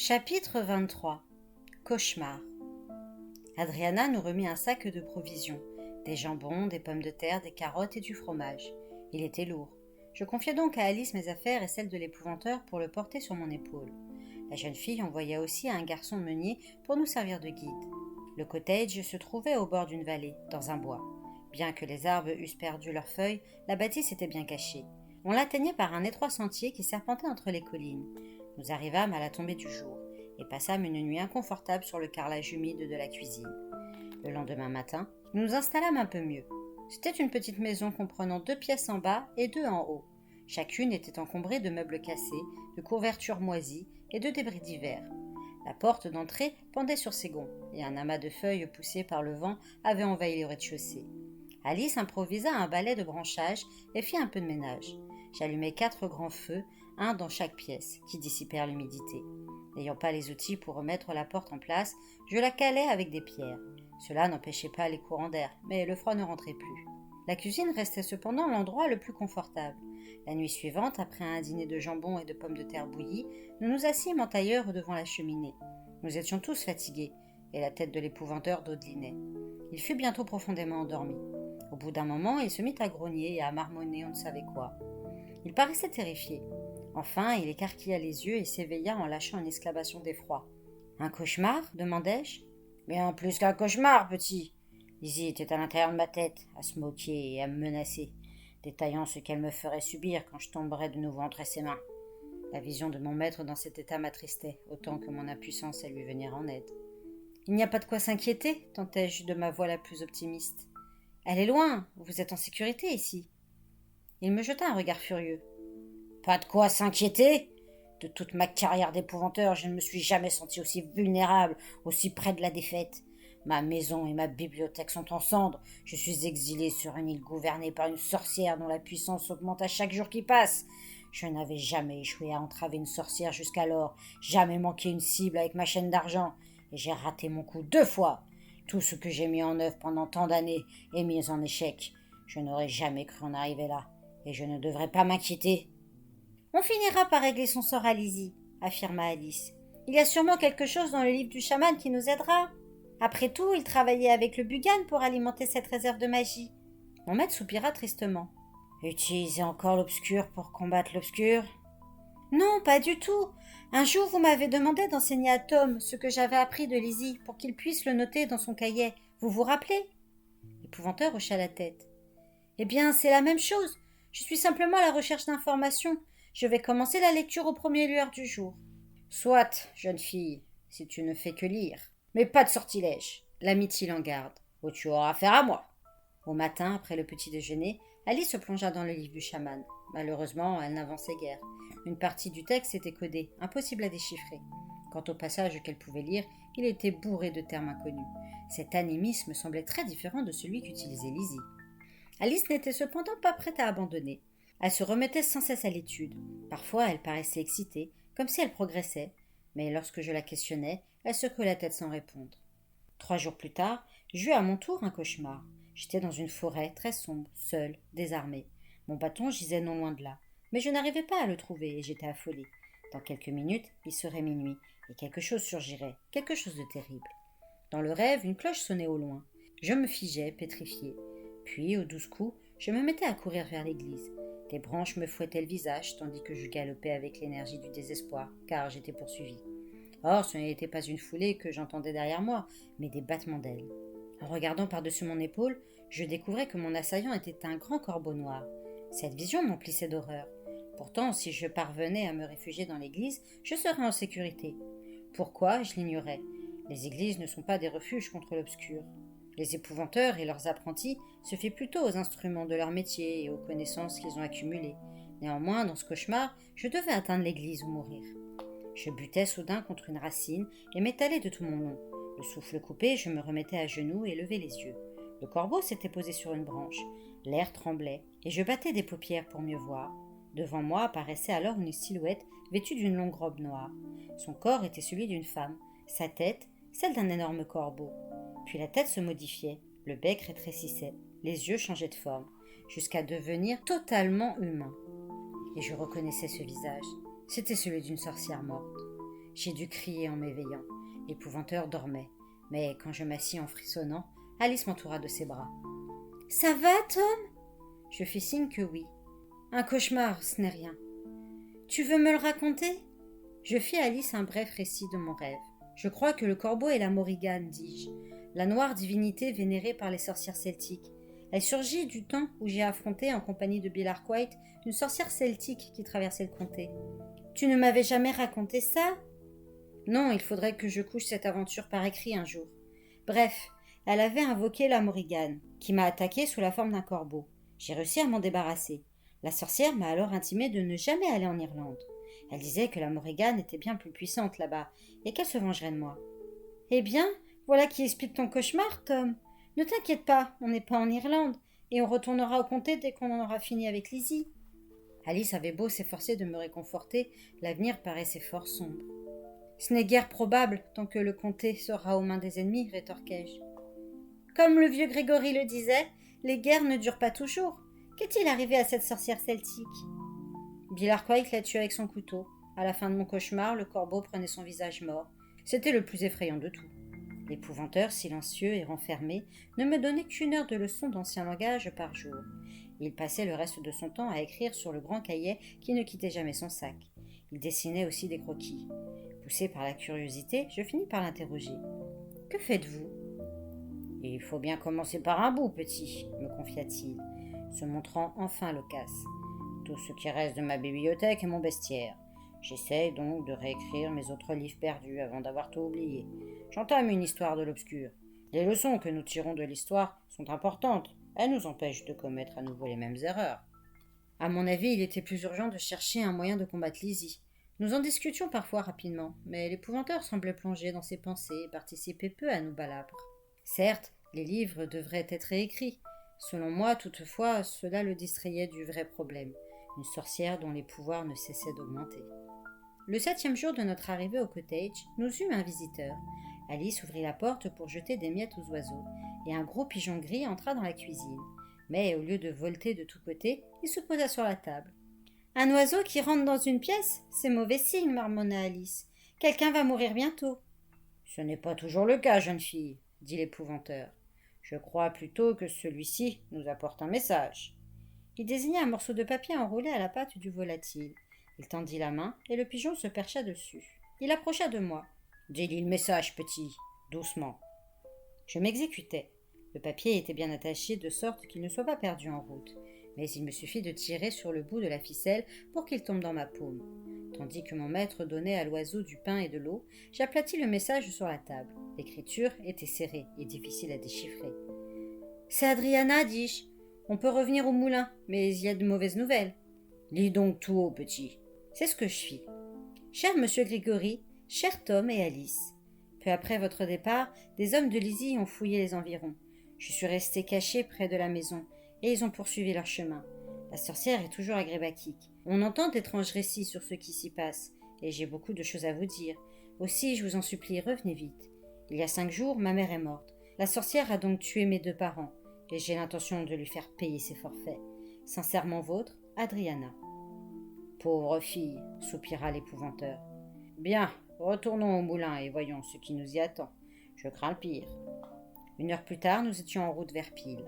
Chapitre 23. Cauchemar. Adriana nous remit un sac de provisions, des jambons, des pommes de terre, des carottes et du fromage. Il était lourd. Je confiai donc à Alice mes affaires et celles de l'épouvanteur pour le porter sur mon épaule. La jeune fille envoya aussi un garçon meunier pour nous servir de guide. Le cottage se trouvait au bord d'une vallée, dans un bois. Bien que les arbres eussent perdu leurs feuilles, la bâtisse était bien cachée. On l'atteignait par un étroit sentier qui serpentait entre les collines. Nous arrivâmes à la tombée du jour et passâmes une nuit inconfortable sur le carrelage humide de la cuisine. Le lendemain matin, nous nous installâmes un peu mieux. C'était une petite maison comprenant 2 pièces en bas et 2 en haut. Chacune était encombrée de meubles cassés, de couvertures moisies et de débris divers. La porte d'entrée pendait sur ses gonds et un amas de feuilles poussées par le vent avait envahi le rez-de-chaussée. Alice improvisa un balai de branchage et fit un peu de ménage. J'allumai 4 grands feux, un dans chaque pièce, qui dissipèrent l'humidité. N'ayant pas les outils pour remettre la porte en place, je la calai avec des pierres. Cela n'empêchait pas les courants d'air, mais le froid ne rentrait plus. La cuisine restait cependant l'endroit le plus confortable. La nuit suivante, après un dîner de jambon et de pommes de terre bouillies, nous nous assîmes en tailleur devant la cheminée. Nous étions tous fatigués, et la tête de l'épouvanteur dodelinait. Il fut bientôt profondément endormi. Au bout d'un moment, il se mit à grogner et à marmonner on ne savait quoi. Il paraissait terrifié. Enfin, il écarquilla les yeux et s'éveilla en lâchant une exclamation d'effroi. « Un cauchemar » demandai-je. « Bien plus qu'un cauchemar, petit. Lizzie était à l'intérieur de ma tête, à se moquer et à me menacer, détaillant ce qu'elle me ferait subir quand je tomberais de nouveau entre ses mains. La vision de mon maître dans cet état m'attristait, autant que mon impuissance à lui venir en aide. « Il n'y a pas de quoi s'inquiéter, tentai-je de ma voix la plus optimiste. Elle est loin, vous êtes en sécurité ici. » Il me jeta un regard furieux. « Pas de quoi s'inquiéter ? De toute ma carrière d'épouvanteur, je ne me suis jamais senti aussi vulnérable, aussi près de la défaite. Ma maison et ma bibliothèque sont en cendres. Je suis exilé sur une île gouvernée par une sorcière dont la puissance augmente à chaque jour qui passe. Je n'avais jamais échoué à entraver une sorcière jusqu'alors, jamais manqué une cible avec ma chaîne d'argent, et j'ai raté mon coup 2 fois. Tout ce que j'ai mis en œuvre pendant tant d'années est mis en échec. Je n'aurais jamais cru en arriver là, et je ne devrais pas m'inquiéter. » « On finira par régler son sort à Lizzie, » affirma Alice. « Il y a sûrement quelque chose dans le livre du chaman qui nous aidera. Après tout, il travaillait avec le Bugan pour alimenter cette réserve de magie. » Mon maître soupira tristement. « Utiliser encore l'obscur pour combattre l'obscur ?»« Non, pas du tout. Un jour, vous m'avez demandé d'enseigner à Tom ce que j'avais appris de Lizzie pour qu'il puisse le noter dans son cahier. Vous vous rappelez ?» L'épouvanteur hocha la tête. « Eh bien, c'est la même chose. Je suis simplement à la recherche d'informations. Je vais commencer la lecture aux premières lueurs du jour. »« Soit, jeune fille, si tu ne fais que lire. Mais pas de sortilège. » la mit-il en garde. « Ou tu auras affaire à moi. » Au matin, après le petit déjeuner, Alice se plongea dans le livre du chaman. Malheureusement, elle n'avançait guère. Une partie du texte était codée, impossible à déchiffrer. Quant au passage qu'elle pouvait lire, il était bourré de termes inconnus. Cet animisme semblait très différent de celui qu'utilisait Lizzie. Alice n'était cependant pas prête à abandonner. Elle se remettait sans cesse à l'étude. Parfois, elle paraissait excitée, comme si elle progressait, mais lorsque je la questionnais, elle secouait la tête sans répondre. 3 jours plus tard, j'eus à mon tour un cauchemar. J'étais dans une forêt très sombre, seule, désarmée. Mon bâton gisait non loin de là, mais je n'arrivais pas à le trouver et j'étais affolée. Dans quelques minutes, il serait minuit et quelque chose surgirait, quelque chose de terrible. Dans le rêve, une cloche sonnait au loin. Je me figeais, pétrifiée. Puis, aux 12 coups, je me mettais à courir vers l'église. Des branches me fouettaient le visage, tandis que je galopais avec l'énergie du désespoir, car j'étais poursuivie. Or, ce n'était pas une foulée que j'entendais derrière moi, mais des battements d'ailes. En regardant par-dessus mon épaule, je découvrais que mon assaillant était un grand corbeau noir. Cette vision m'emplissait d'horreur. Pourtant, si je parvenais à me réfugier dans l'église, je serais en sécurité. Pourquoi, je l'ignorais. Les églises ne sont pas des refuges contre l'obscur. Les épouvanteurs et leurs apprentis se fient plutôt aux instruments de leur métier et aux connaissances qu'ils ont accumulées. Néanmoins, dans ce cauchemar, je devais atteindre l'église ou mourir. Je butais soudain contre une racine et m'étalais de tout mon long. Le souffle coupé, je me remettais à genoux et levais les yeux. Le corbeau s'était posé sur une branche. L'air tremblait et je battais des paupières pour mieux voir. Devant moi apparaissait alors une silhouette vêtue d'une longue robe noire. Son corps était celui d'une femme, sa tête, celle d'un énorme corbeau. Puis la tête se modifiait, le bec rétrécissait, les yeux changeaient de forme, jusqu'à devenir totalement humain. Et je reconnaissais ce visage. C'était celui d'une sorcière morte. J'ai dû crier en m'éveillant. L'épouvanteur dormait, mais quand je m'assis en frissonnant, Alice m'entoura de ses bras. « Ça va, Tom ?» Je fis signe que oui. « Un cauchemar, ce n'est rien. »« Tu veux me le raconter ?» Je fis à Alice un bref récit de mon rêve. « Je crois que le corbeau est la Morrigan, dis-je, la noire divinité vénérée par les sorcières celtiques. Elle surgit du temps où j'ai affronté, en compagnie de Bill Arkwright, une sorcière celtique qui traversait le comté. Tu ne m'avais jamais raconté ça ? Non, il faudrait que je couche cette aventure par écrit un jour. Bref, elle avait invoqué la Morrigan, qui m'a attaqué sous la forme d'un corbeau. J'ai réussi à m'en débarrasser. La sorcière m'a alors intimé de ne jamais aller en Irlande. Elle disait que la Morrigan était bien plus puissante là-bas, et qu'elle se vengerait de moi. Eh bien, voilà qui explique ton cauchemar, Tom. Ne t'inquiète pas, on n'est pas en Irlande, et on retournera au comté dès qu'on en aura fini avec Lizzie. Alice avait beau s'efforcer de me réconforter, l'avenir paraissait fort sombre. Ce n'est guère probable tant que le comté sera aux mains des ennemis, rétorquai-je. Comme le vieux Grégory le disait, les guerres ne durent pas toujours. Qu'est-il arrivé à cette sorcière celtique ? Bill Arkwright l'a tuée avec son couteau. À la fin de mon cauchemar, le corbeau prenait son visage mort. C'était le plus effrayant de tout. L'épouvanteur, silencieux et renfermé, ne me donnait qu'une heure de leçon d'ancien langage par jour. Il passait le reste de son temps à écrire sur le grand cahier qui ne quittait jamais son sac. Il dessinait aussi des croquis. Poussé par la curiosité, je finis par l'interroger. « Que faites-vous » ? « Il faut bien commencer par un bout, petit, » me confia-t-il, se montrant enfin loquace. « Tout ce qui reste de ma bibliothèque est mon bestiaire. J'essaie donc de réécrire mes autres livres perdus avant d'avoir tout oublié. J'entame une histoire de l'obscur. Les leçons que nous tirons de l'histoire sont importantes. Elles nous empêchent de commettre à nouveau les mêmes erreurs. » À mon avis, il était plus urgent de chercher un moyen de combattre Lizzie. Nous en discutions parfois rapidement, mais l'épouvanteur semblait plongé dans ses pensées et participait peu à nos balabres. Certes, les livres devraient être réécrits. Selon moi, toutefois, cela le distrayait du vrai problème, une sorcière dont les pouvoirs ne cessaient d'augmenter. Le 7e jour de notre arrivée au cottage, nous eûmes un visiteur. Alice ouvrit la porte pour jeter des miettes aux oiseaux, et un gros pigeon gris entra dans la cuisine. Mais au lieu de volter de tous côtés, il se posa sur la table. « Un oiseau qui rentre dans une pièce, c'est mauvais signe, » marmonna Alice. « Quelqu'un va mourir bientôt. »« Ce n'est pas toujours le cas, jeune fille, » dit l'épouvanteur. « Je crois plutôt que celui-ci nous apporte un message. » Il désigna un morceau de papier enroulé à la patte du volatile. Il tendit la main et le pigeon se percha dessus. Il approcha de moi. « Dis-lui le message, petit, doucement. » Je m'exécutais. Le papier était bien attaché de sorte qu'il ne soit pas perdu en route, mais il me suffit de tirer sur le bout de la ficelle pour qu'il tombe dans ma paume. Tandis que mon maître donnait à l'oiseau du pain et de l'eau, j'aplatis le message sur la table. L'écriture était serrée et difficile à déchiffrer. « C'est Adriana, dis-je. On peut revenir au moulin, mais il y a de mauvaises nouvelles. »« Lis donc tout haut, petit. » C'est ce que je fis. « Cher monsieur Grégory, cher Tom et Alice, peu après votre départ, des hommes de Lizzie ont fouillé les environs. Je suis resté caché près de la maison, et ils ont poursuivi leur chemin. La sorcière est toujours à Grébakik. On entend d'étranges récits sur ce qui s'y passe, et j'ai beaucoup de choses à vous dire. Aussi, je vous en supplie, revenez vite. Il y a 5 jours, ma mère est morte. La sorcière a donc tué mes 2 parents, et j'ai l'intention de lui faire payer ses forfaits. Sincèrement vôtre, Adriana. Pauvre fille, soupira l'épouvanteur. Bien, retournons au moulin et voyons ce qui nous y attend. Je crains le pire. 1 heure plus tard, nous étions en route vers Peel.